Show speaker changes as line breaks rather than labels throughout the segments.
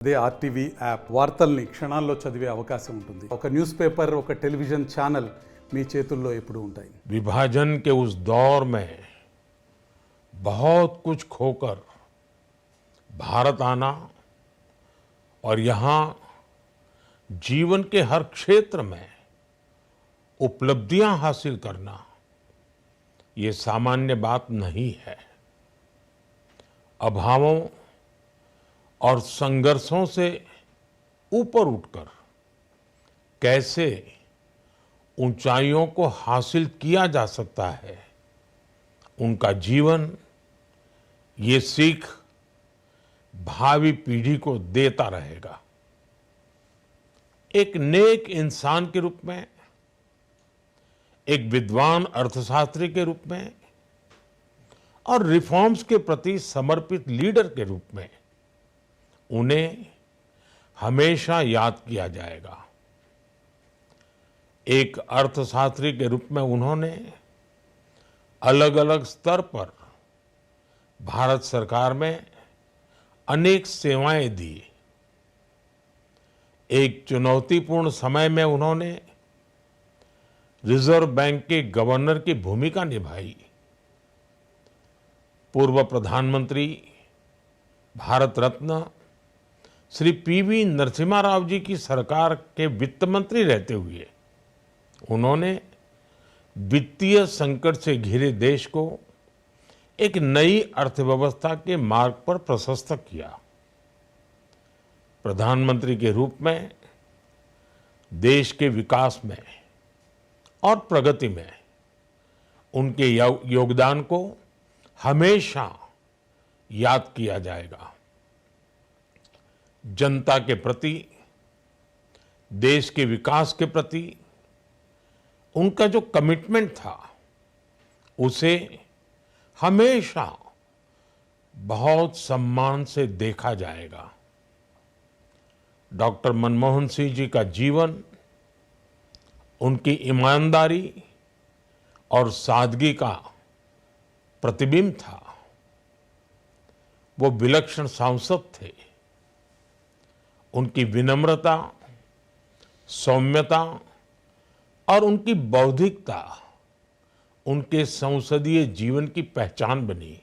అదే RTV app వార్తల్ని క్షణాల్లో చదివే అవకాశం ఉంటుంది. ఒక న్యూస్ పేపర్, ఒక టెలివిజన్ ఛానల్ మీ చేతుల్లో ఎప్పుడూ ఉంటాయి.
विभाजन के उस दौर में बहुत कुछ खोकर भारत आना और यहाँ जीवन के हर क्षेत्र में उपलब्धियां हासिल करना ये सामान्य बात नहीं है. अभावों और संघर्षों से ऊपर उठकर कैसे ऊंचाइयों को हासिल किया जा सकता है, उनका जीवन ये सीख भावी पीढ़ी को देता रहेगा. एक नेक इंसान के रूप में, एक विद्वान अर्थशास्त्री के रूप में और रिफॉर्म्स के प्रति समर्पित लीडर के रूप में उन्हें हमेशा याद किया जाएगा. एक अर्थशास्त्री के रूप में उन्होंने अलग अलग स्तर पर भारत सरकार में अनेक सेवाएं दी. एक चुनौतीपूर्ण समय में उन्होंने रिजर्व बैंक के गवर्नर की भूमिका निभाई. पूर्व प्रधानमंत्री भारत रत्न श्री पीवी नरसिम्हा राव जी की सरकार के वित्त मंत्री रहते हुए उन्होंने वित्तीय संकट से घिरे देश को एक नई अर्थव्यवस्था के मार्ग पर प्रशस्त किया. प्रधानमंत्री के रूप में देश के विकास में और प्रगति में उनके योगदान को हमेशा याद किया जाएगा. जनता के प्रति, देश के विकास के प्रति उनका जो कमिटमेंट था उसे हमेशा बहुत सम्मान से देखा जाएगा. डॉक्टर मनमोहन सिंह जी का जीवन उनकी ईमानदारी और सादगी का प्रतिबिंब था. वो विलक्षण सांसद थे. उनकी विनम्रता, सौम्यता और उनकी बौद्धिकता उनके संसदीय जीवन की पहचान बनी.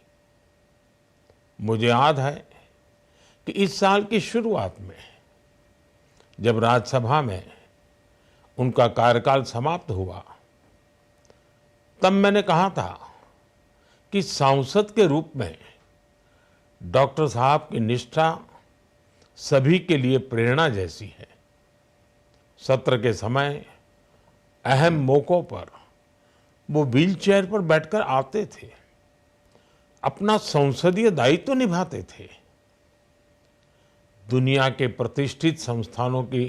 मुझे याद है कि इस साल की शुरुआत में जब राज्यसभा में उनका कार्यकाल समाप्त हुआ तब मैंने कहा था कि सांसद के रूप में डॉक्टर साहब की निष्ठा सभी के लिए प्रेरणा जैसी है. सत्र के समय अहम मौकों पर वो व्हीलचेयर पर बैठकर आते थे, अपना संसदीय दायित्व निभाते थे. दुनिया के प्रतिष्ठित संस्थानों की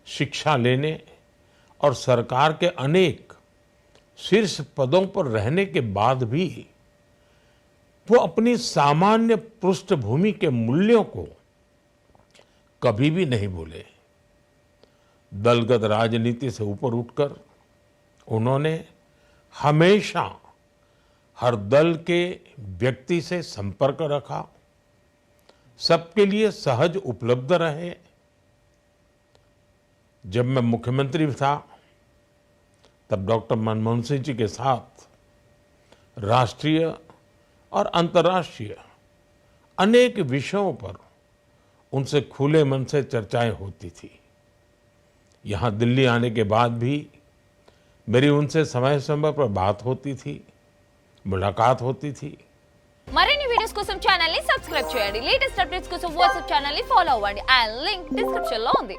शिक्षा लेने और सरकार के अनेक शीर्ष पदों पर रहने के बाद भी वो अपनी सामान्य पृष्ठभूमि के मूल्यों को कभी भी नहीं भूले. दलगत राजनीति से ऊपर उठकर उन्होंने हमेशा हर दल के व्यक्ति से संपर्क रखा, सबके लिए सहज उपलब्ध रहे. जब मैं मुख्यमंत्री था तब डॉक्टर मनमोहन सिंह जी के साथ राष्ट्रीय और अंतर्राष्ट्रीय अनेक विषयों पर उनसे खुले मन से चर्चाएं होती थी. यहाँ दिल्ली आने के बाद भी मेरी उनसे समय समय पर बात होती थी, मुलाकात होती थी.
మరిన్ని వీడియోస్ కోసం ఛానల్ ని సబ్స్క్రైబ్ చేయండి. లేటెస్ట్ అప్డేట్స్ కోసం వాట్సాప్ ఛానల్ ని ఫాలో అవ్వండి. ఆ లింక్ డిస్క్రిప్షన్ లో ఉంది.